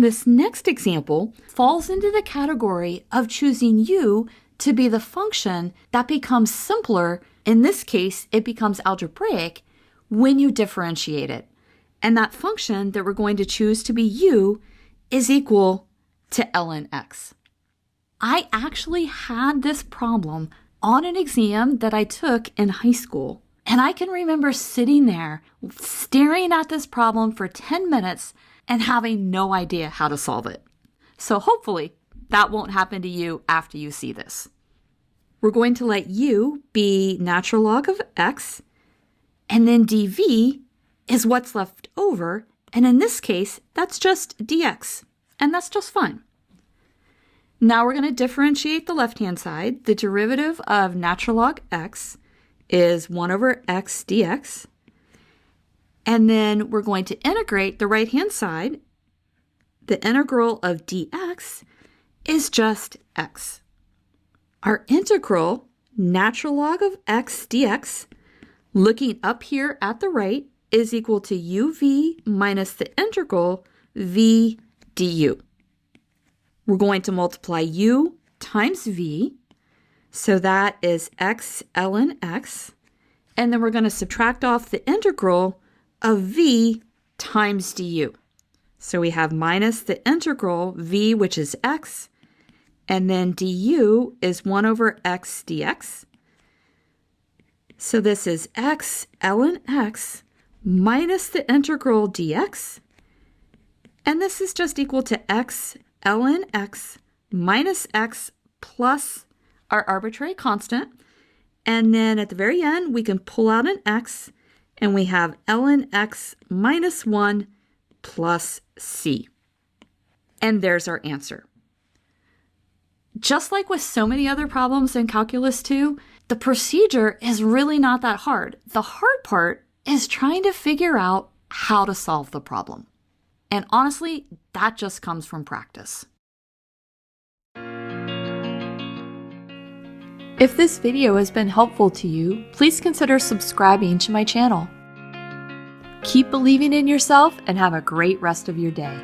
This next example falls into the category of choosing u to be the function that becomes simpler. In this case, it becomes algebraic when you differentiate it. And that function that we're going to choose to be u is equal to ln x. I actually had this problem on an exam that I took in high school. And I can remember sitting there staring at this problem for 10 minutes and having no idea how to solve it. So hopefully that won't happen to you after you see this. We're going to let u be natural log of x, and then dv is what's left over. And in this case, that's just dx, and that's just fine. Now we're going to differentiate the left-hand side. The derivative of natural log x is 1 over x dx. And then we're going to integrate the right-hand side. The integral of dx is just x. Our integral, natural log of x dx, looking up here at the right, is equal to uv minus the integral v du. We're going to multiply u times v, so that is x ln x, and then we're going to subtract off the integral of v times du. So we have minus the integral v, which is x, and then du is 1 over x dx. So this is x ln x minus the integral dx, and this is just equal to x ln x minus x plus our arbitrary constant. And then at the very end, we can pull out an x, and we have ln x minus 1 plus c. And there's our answer. Just like with so many other problems in Calculus 2, the procedure is really not that hard. The hard part is trying to figure out how to solve the problem. And honestly, that just comes from practice. If this video has been helpful to you, please consider subscribing to my channel. Keep believing in yourself and have a great rest of your day.